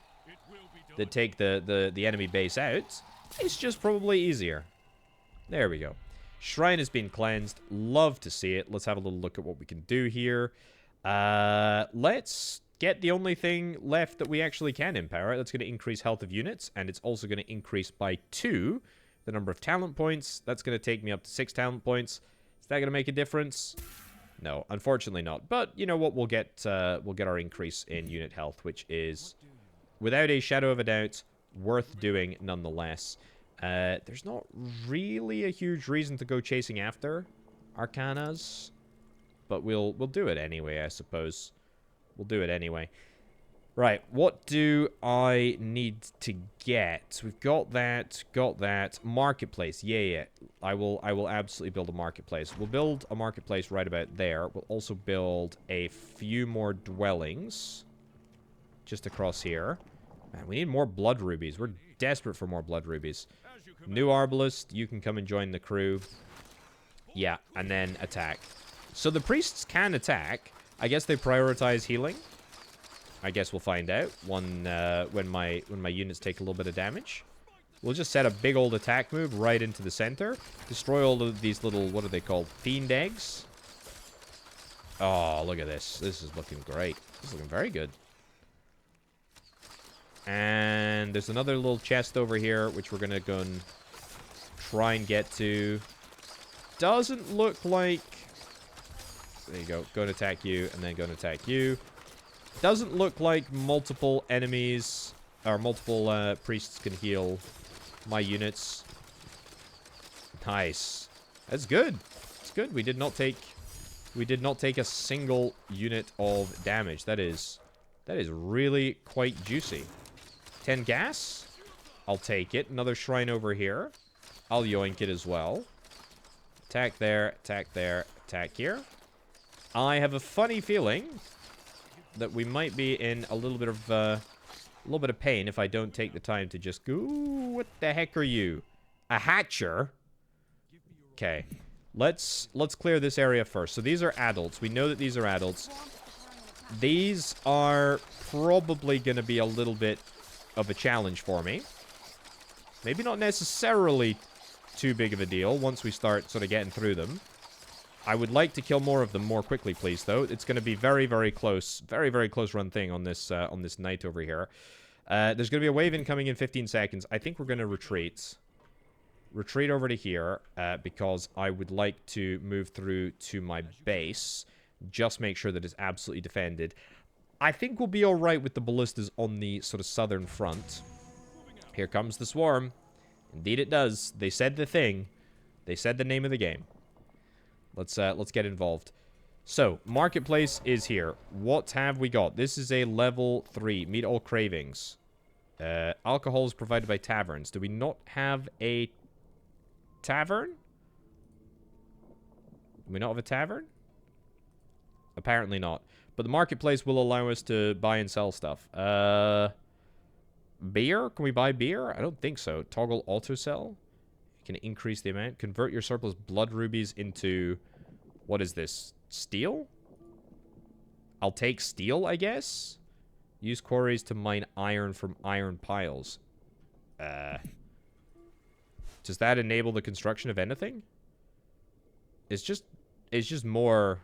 enemy base out. It's just probably easier. There we go. Shrine has been cleansed. Love to see it. Let's have a little look at what we can do here. Let's get the only thing left that we actually can empower. That's going to increase health of units, and it's also going to increase by 2 the number of talent points. That's going to take me up to 6 talent points. Is that going to make a difference? No, unfortunately not. But you know what? We'll get our increase in unit health, which is, without a shadow of a doubt, worth doing nonetheless. There's not really a huge reason to go chasing after Arcanas, but we'll do it anyway, I suppose. We'll do it anyway. Right, what do I need to get? We've got that, Marketplace, yeah. I will absolutely build a marketplace. We'll build a marketplace right about there. We'll also build a few more dwellings just across here. Man, we need more blood rubies. We're desperate for more blood rubies. New arbalist, you can come and join the crew. Yeah, and then attack. So the priests can attack. I guess they prioritize healing. I guess we'll find out when my units take a little bit of damage. We'll just set a big old attack move right into the center. Destroy all of these little, what are they called? Fiend eggs. Oh, look at this. This is looking great. This is looking very good. And there's another little chest over here, which we're going to go and try and get to. Doesn't look like... There you go. Go and attack you, and then go and attack you. Doesn't look like multiple enemies, or multiple priests can heal my units. Nice. That's good. It's good. We did not take a single unit of damage. That is really quite juicy. 10 gas? I'll take it. Another shrine over here. I'll yoink it as well. Attack there, attack here. I have a funny feeling that we might be in a little bit of pain if I don't take the time to just go. Ooh, what the heck are you? A hatcher? Okay. Let's clear this area first. So these are adults. We know that these are adults. These are probably going to be a little bit of a challenge for me. Maybe not necessarily too big of a deal once we start sort of getting through them. I would like to kill more of them more quickly, please, though. It's going to be very, very close. Very, very close run thing on this knight over here. There's going to be a wave incoming in 15 seconds. I think we're going to retreat. Retreat over to here, because I would like to move through to my base. Just make sure that it's absolutely defended. I think we'll be alright with the ballistas on the sort of southern front. Here comes the swarm. Indeed it does. They said the thing. They said the name of the game. Let's get involved. So, marketplace is here. What have we got? This is a level 3. Meet all cravings. Alcohol is provided by taverns. Do we not have a tavern? Do we not have a tavern? Apparently not. But the marketplace will allow us to buy and sell stuff. Beer? Can we buy beer? I don't think so. Toggle auto sell. Can increase the amount. Convert your surplus blood rubies into What is this? Steel? I'll take steel, I guess? Use quarries to mine iron from iron piles. Does that enable the construction of anything? It's just more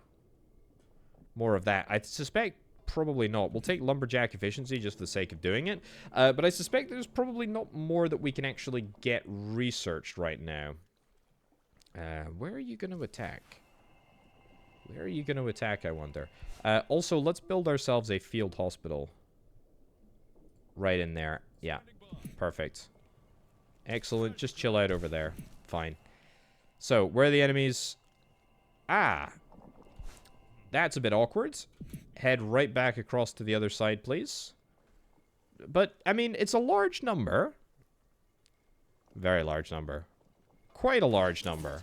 of that. I suspect probably not. We'll take lumberjack efficiency just for the sake of doing it. But I suspect there's probably not more that we can actually get researched right now. Where are you going to attack? Where are you going to attack, I wonder? Also, let's build ourselves a field hospital. Right in there. Yeah. Perfect. Excellent. Just chill out over there. Fine. So, where are the enemies? Ah. That's a bit awkward. Head right back across to the other side, please. But, I mean, it's a large number. Very large number. Quite a large number.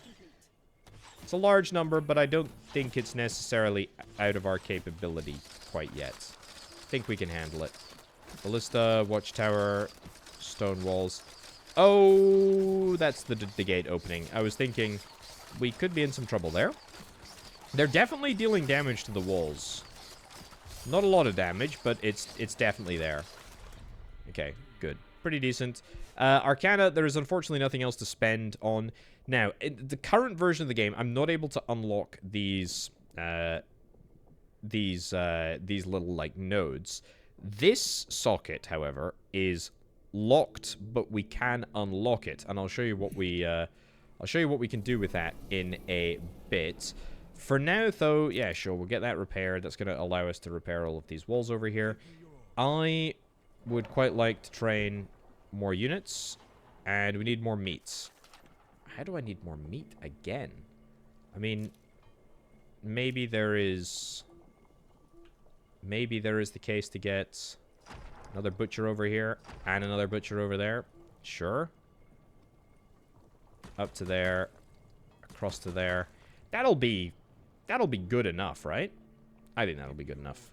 It's a large number, but I don't think it's necessarily out of our capability quite yet. I think we can handle it. Ballista, watchtower, stone walls. Oh, that's the gate opening. I was thinking we could be in some trouble there. They're definitely dealing damage to the walls. Not a lot of damage, but it's definitely there. Okay, good. Pretty decent. Arcana, there is unfortunately nothing else to spend on. Now, in the current version of the game, I'm not able to unlock these little, like, nodes. This socket, however, is locked, but we can unlock it, and I'll show you what we can do with that in a bit. For now, though, yeah, sure, we'll get that repaired. That's going to allow us to repair all of these walls over here. I would quite like to train more units, and we need more meats. How do I need more meat again? I mean, maybe there is the case to get another butcher over here and another butcher over there. Sure. Up to there, across to there. That'll be good enough, right? I think that'll be good enough.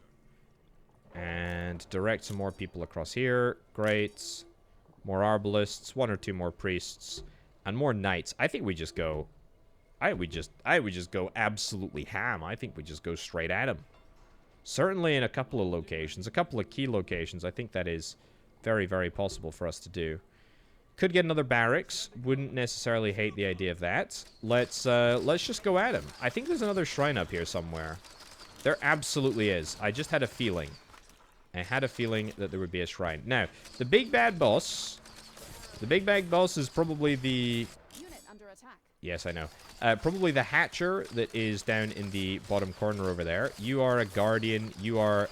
And direct some more people across here. Great. More arbalists, one or two more priests, and more knights. I think we just go. I would just go absolutely ham. I think we just go straight at him. Certainly in a couple of locations, a couple of key locations, I think that is very, very possible for us to do. Could get another barracks. Wouldn't necessarily hate the idea of that. Let's just go at him. I think there's another shrine up here somewhere. There absolutely is. I just had a feeling. I had a feeling that there would be a shrine. Now, the big bad boss. The big bad boss is probably the... Unit under attack. Yes, I know. Probably the hatcher that is down in the bottom corner over there. You are a guardian. You are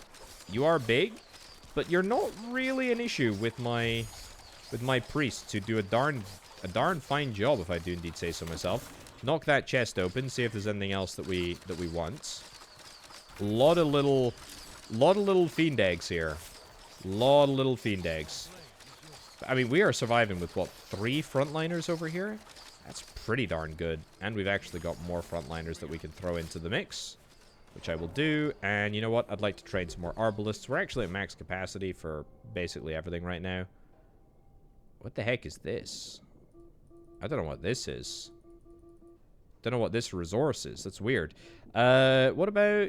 big, but you're not really an issue with my priests, who do a darn fine job, if I do indeed say so myself. Knock that chest open. See if there's anything else that we want. Lot of little fiend eggs here. Lot of little fiend eggs. I mean, we are surviving with, what, 3 frontliners over here? That's pretty darn good. And we've actually got more frontliners that we can throw into the mix, which I will do. And you know what? I'd like to train some more arbalists. We're actually at max capacity for basically everything right now. What the heck is this? I don't know what this is. Don't know what this resource is. That's weird. What about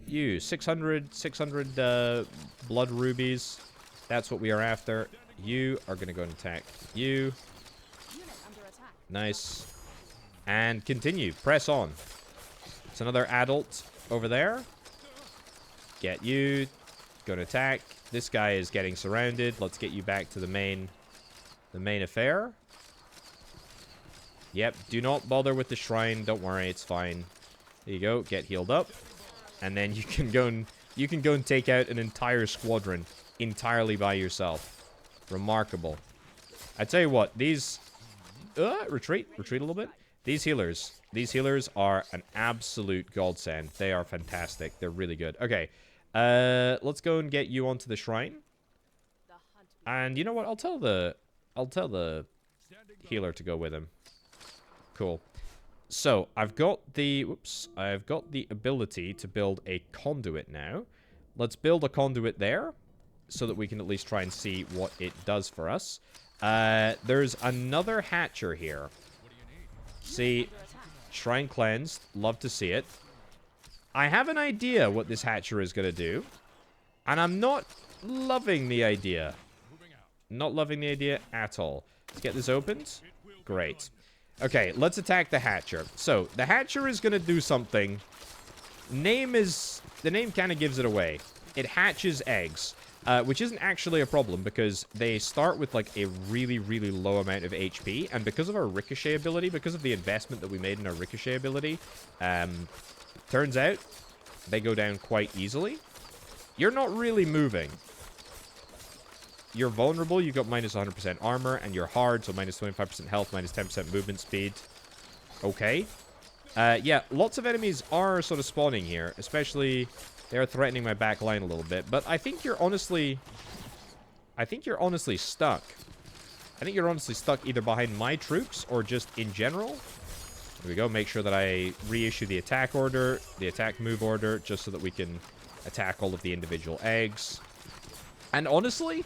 you? 600 blood rubies. That's what we are after. You are going to go and attack you. Nice. And continue. Press on. It's another adult over there. Get you. Go to attack. This guy is getting surrounded. Let's get you back to the main affair. Yep. Do not bother with the shrine. Don't worry. It's fine. There you go. Get healed up. And then you can go and take out an entire squadron entirely by yourself. Remarkable. I tell you what, these... retreat a little bit. These healers are an absolute godsend. They are fantastic. They're really good. Okay, let's go and get you onto the shrine. And you know what? I'll tell the healer to go with him. Cool. So I've got the ability to build a conduit now. Let's build a conduit there, so that we can at least try and see what it does for us. There's another hatcher here. See, shrine cleansed. Love to see it. I have an idea what this hatcher is going to do. And I'm not loving the idea. Not loving the idea at all. Let's get this opened. Great. Okay, let's attack the hatcher. So, the hatcher is going to do something. The name kind of gives it away. It hatches eggs. Which isn't actually a problem because they start with like a really, really low amount of HP. And because of our ricochet ability, because of the investment that we made in our ricochet ability, turns out they go down quite easily. You're not really moving. You're vulnerable. You've got minus 100% armor and you're hard. So minus 25% health, minus 10% movement speed. Okay. Yeah, lots of enemies are sort of spawning here, especially... They're threatening my back line a little bit, but I think you're honestly... stuck. I think you're honestly stuck either behind my troops or just in general. Here we go. Make sure that I reissue the attack order, the attack move order, just so that we can attack all of the individual eggs. And honestly,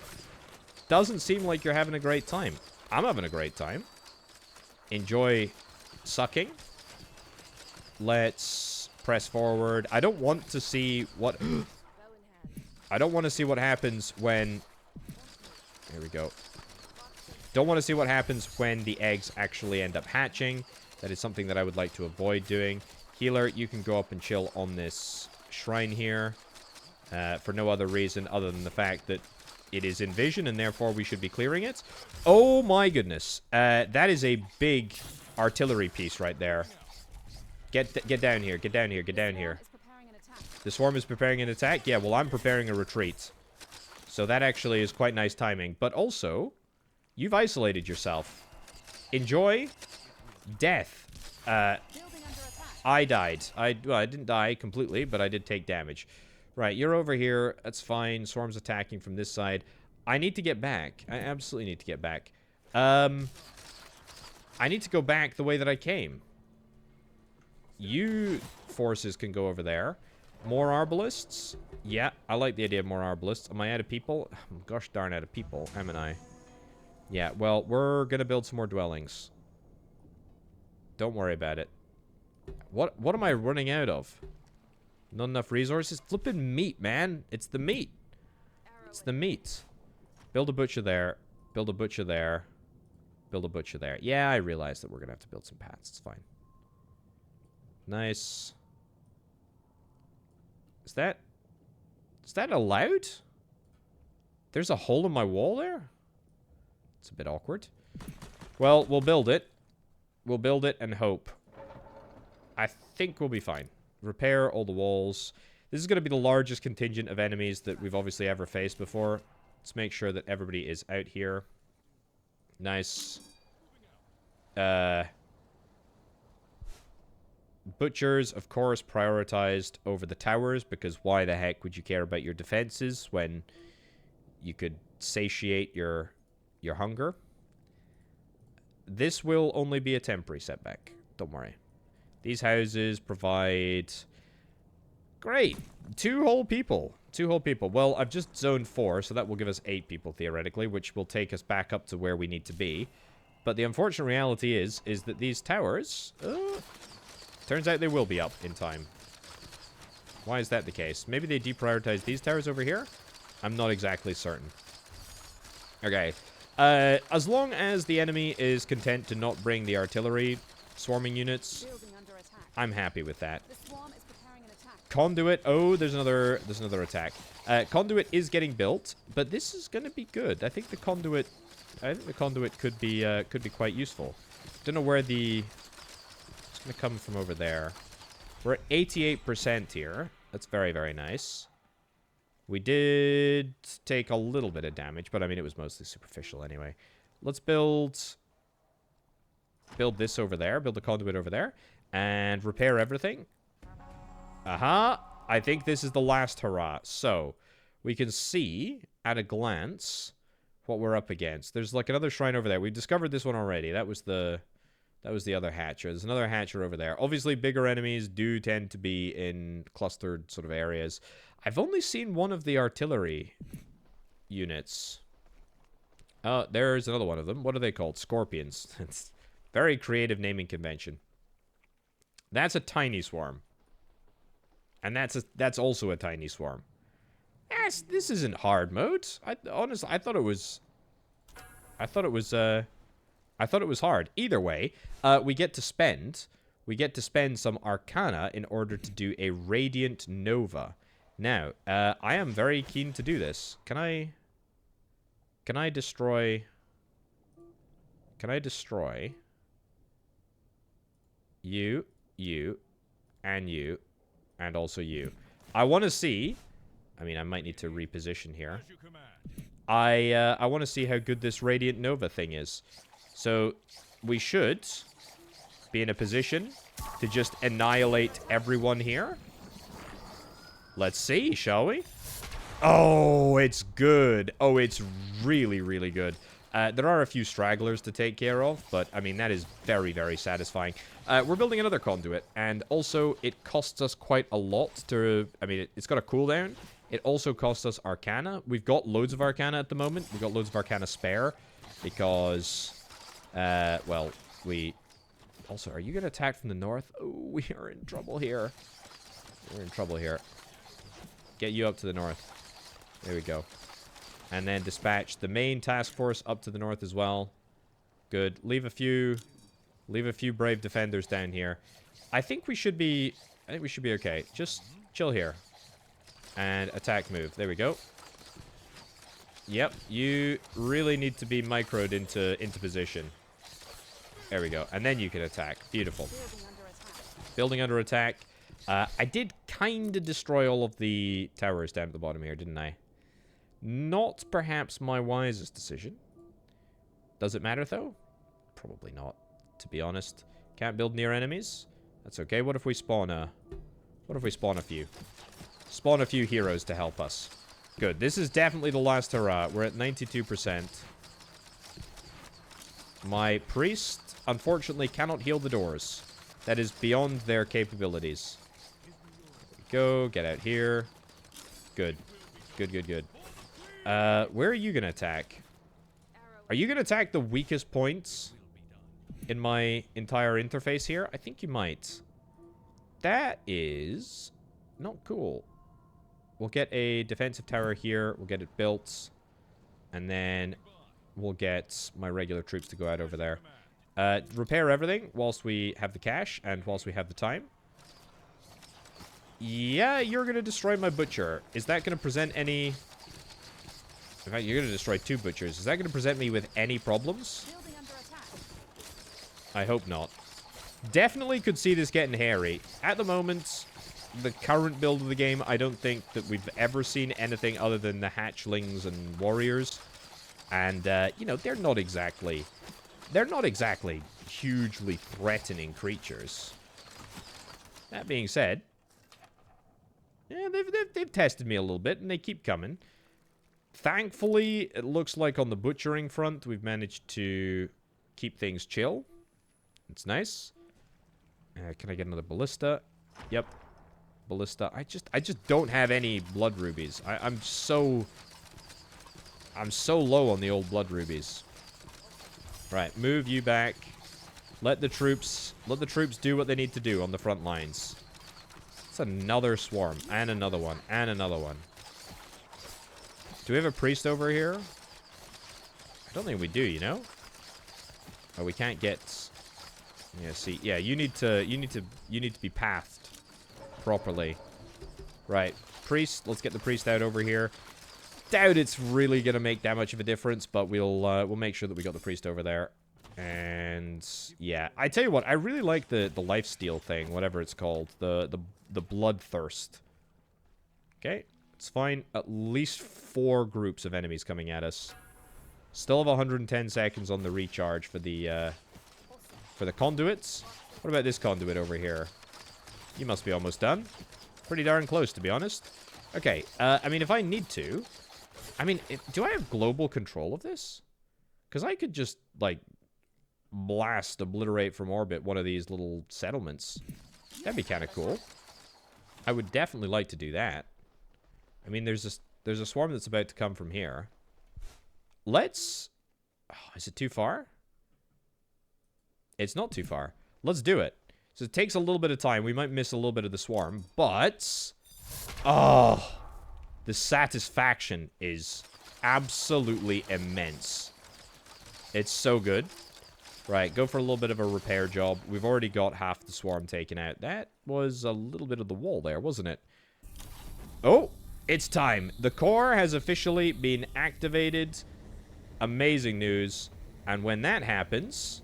doesn't seem like you're having a great time. I'm having a great time. Enjoy sucking. Let's... press forward. I don't want to see what... I don't want to see what happens when... There we go. Don't want to see what happens when the eggs actually end up hatching. That is something that I would like to avoid doing. Healer, you can go up and chill on this shrine here. For no other reason other than the fact that it is in vision and therefore we should be clearing it. Oh my goodness. That is a big artillery piece right there. Get down here. Get down here. Get down here. The swarm is preparing an attack? Yeah, well, I'm preparing a retreat. So that actually is quite nice timing. But also, you've isolated yourself. Enjoy death. I died. Well, I didn't die completely, but I did take damage. Right, you're over here. That's fine. Swarm's attacking from this side. I need to get back. I absolutely need to get back. I need to go back the way that I came. You forces can go over there. More arbalists? Yeah, I like the idea of more arbalists. Am I out of people? Gosh darn out of people, haven't I? Yeah, well, we're gonna build some more dwellings. Don't worry about it. What am I running out of? Not enough resources? Flippin' meat, man. It's the meat. It's the meat. Build a butcher there. Build a butcher there. Build a butcher there. Yeah, I realize that we're gonna have to build some paths. It's fine. Nice. Is that allowed? There's a hole in my wall there? It's a bit awkward. Well, we'll build it. We'll build it and hope. I think we'll be fine. Repair all the walls. This is going to be the largest contingent of enemies that we've obviously ever faced before. Let's make sure that everybody is out here. Nice. Butchers, of course, prioritized over the towers, because why the heck would you care about your defenses when you could satiate your hunger? This will only be a temporary setback. Don't worry. These houses provide... Great! 2 whole people. 2 whole people. Well, I've just zoned 4, so that will give us 8 people, theoretically, which will take us back up to where we need to be. But the unfortunate reality is that these towers... turns out they will be up in time. Why is that the case? Maybe they deprioritized these towers over here? I'm not exactly certain. Okay. As long as the enemy is content to not bring the artillery swarming units, I'm happy with that. Conduit. Oh, there's another attack. Conduit is getting built, but this is going to be good. I think the conduit could be quite useful. Don't know where the... It's going to come from over there. We're at 88% here. That's very, very nice. We did take a little bit of damage, but I mean, it was mostly superficial anyway. Let's build this over there. Build the conduit over there. And repair everything. Aha. I think this is the last hurrah. So, we can see, at a glance, what we're up against. There's like another shrine over there. We discovered this one already. That was the other hatcher. There's another hatcher over there. Obviously, bigger enemies do tend to be in clustered sort of areas. I've only seen one of the artillery units. Oh, there's another one of them. What are they called? Scorpions. It's very creative naming convention. That's a tiny swarm. And that's also a tiny swarm. Yes, this isn't hard mode. Honestly, I thought it was hard. Either way, we get to spend some Arcana in order to do a Radiant Nova. Now, I am very keen to do this. Can I destroy you, and also you? I want to see. I mean, I might need to reposition here. I want to see how good this Radiant Nova thing is. So, we should be in a position to just annihilate everyone here. Let's see, shall we? Oh, it's good. Oh, it's really, really good. There are a few stragglers to take care of, but, I mean, that is very, very satisfying. We're building another conduit, and also it costs us quite a lot to... I mean, it's got a cooldown. It also costs us Arcana. We've got loads of Arcana at the moment. We've got loads of Arcana spare, because... well, we... Also, are you going to attack from the north? Oh, we are in trouble here. We're in trouble here. Get you up to the north. There we go. And then dispatch the main task force up to the north as well. Good. Leave a few brave defenders down here. I think we should be okay. Just chill here. And attack move. There we go. Yep, you really need to be microed into position. There we go. And then you can attack. Beautiful. Building under attack. I did kind of destroy all of the towers down at the bottom here, didn't I? Not perhaps my wisest decision. Does it matter, though? Probably not, to be honest. Can't build near enemies? That's okay. What if we spawn a few? Spawn a few heroes to help us. Good. This is definitely the last hurrah. We're at 92%. My priest, unfortunately, cannot heal the doors. That is beyond their capabilities. There we go. Get out here. Good. Good, good, good. Where are you going to attack? Are you going to attack the weakest points in my entire interface here? I think you might. That is not cool. We'll get a defensive tower here. We'll get it built. And then we'll get my regular troops to go out over there. Repair everything whilst we have the cash and whilst we have the time. Yeah, you're going to destroy my butcher. Is that going to present any... In fact, you're going to destroy 2 butchers. Is that going to present me with any problems? I hope not. Definitely could see this getting hairy. At the moment, the current build of the game, I don't think that we've ever seen anything other than the hatchlings and warriors. And, you know, they're not exactly hugely threatening creatures. That being said, yeah, they've tested me a little bit, and they keep coming. Thankfully, it looks like on the butchering front, we've managed to keep things chill. It's nice. Can I get another ballista? Yep. Ballista. I just don't have any blood rubies. I'm so low on the old blood rubies. Right, move you back. Let the troops do what they need to do on the front lines. It's another swarm, and another one, and another one. Do we have a priest over here? I don't think we do, you know? Oh, we can't get... Yeah, see, yeah, you need to be pathed properly. Right, priest, let's get the priest out over here. Doubt it's really gonna make that much of a difference, but we'll make sure that we got the priest over there. And yeah, I tell you what, I really like the lifesteal thing, whatever it's called, the bloodthirst. Okay, it's fine. At least 4 groups of enemies coming at us. Still have 110 seconds on the recharge for the conduits. What about this conduit over here? You must be almost done. Pretty darn close, to be honest. Okay, I mean, if I need to... I mean, do I have global control of this? Because I could just, like, obliterate from orbit one of these little settlements. That'd be kind of cool. I would definitely like to do that. I mean, there's a swarm that's about to come from here. Let's... Oh, is it too far? It's not too far. Let's do it. So it takes a little bit of time. We might miss a little bit of the swarm, but... Oh, the satisfaction is absolutely immense. It's so good. Right, go for a little bit of a repair job. We've already got half the swarm taken out. That was a little bit of the wall there, wasn't it? Oh, it's time. The core has officially been activated. Amazing news. And when that happens,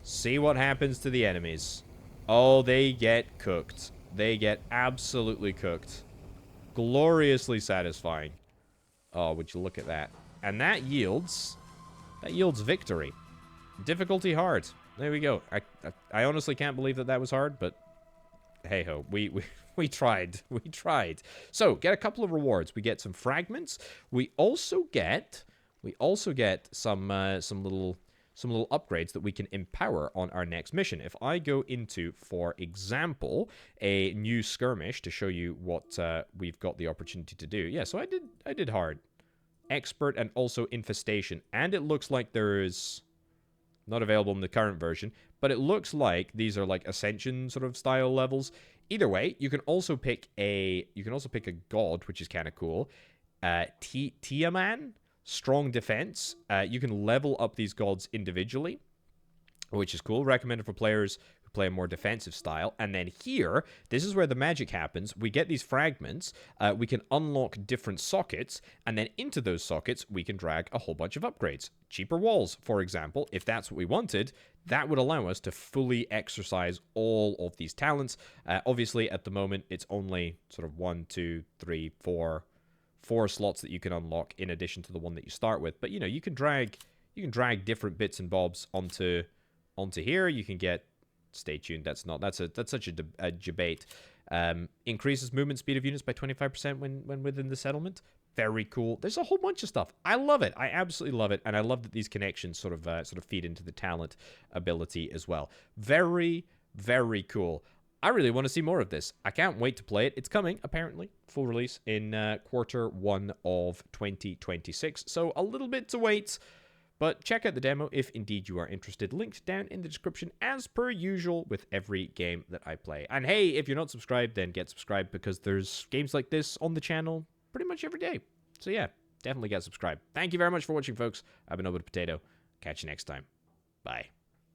see what happens to the enemies. Oh, they get cooked. They get absolutely cooked. Gloriously satisfying. Oh, would you look at that? And that yields victory. Difficulty hard. There we go. I honestly can't believe that was hard, but hey ho, we tried. We tried. So, get a couple of rewards. We get some fragments. We also get some little upgrades that we can empower on our next mission. If I go into, for example, a new skirmish to show you what we've got the opportunity to do. Yeah, so I did hard. Expert and also infestation. And it looks like there's not available in the current version, but it looks like these are like ascension sort of style levels. Either way, you can also pick a god, which is kind of cool. Tiaman, strong defense. You can level up these gods individually, which is cool. Recommended for players who play a more defensive style. And then here, this is where the magic happens. We get these fragments. We can unlock different sockets, and then into those sockets, we can drag a whole bunch of upgrades. Cheaper walls, for example, if that's what we wanted, that would allow us to fully exercise all of these talents. Obviously, at the moment, it's only sort of 1, 2, 3, 4 slots that you can unlock in addition to the one that you start with. But, you know, you can drag different bits and bobs onto here. You can get, stay tuned, that's such a debate. Increases movement speed of units by 25% when within the settlement. Very cool. There's a whole bunch of stuff. I love it. I absolutely love it, and I love that these connections sort of feed into the talent ability as well. Very, very cool. I really want to see more of this. I can't wait to play it. It's coming, apparently, full release in Q1 of 2026. So a little bit to wait. But check out the demo if indeed you are interested. Linked down in the description as per usual with every game that I play. And hey, if you're not subscribed, then get subscribed because there's games like this on the channel pretty much every day. So yeah, definitely get subscribed. Thank you very much for watching, folks. I've been Orbital Potato. Catch you next time. Bye.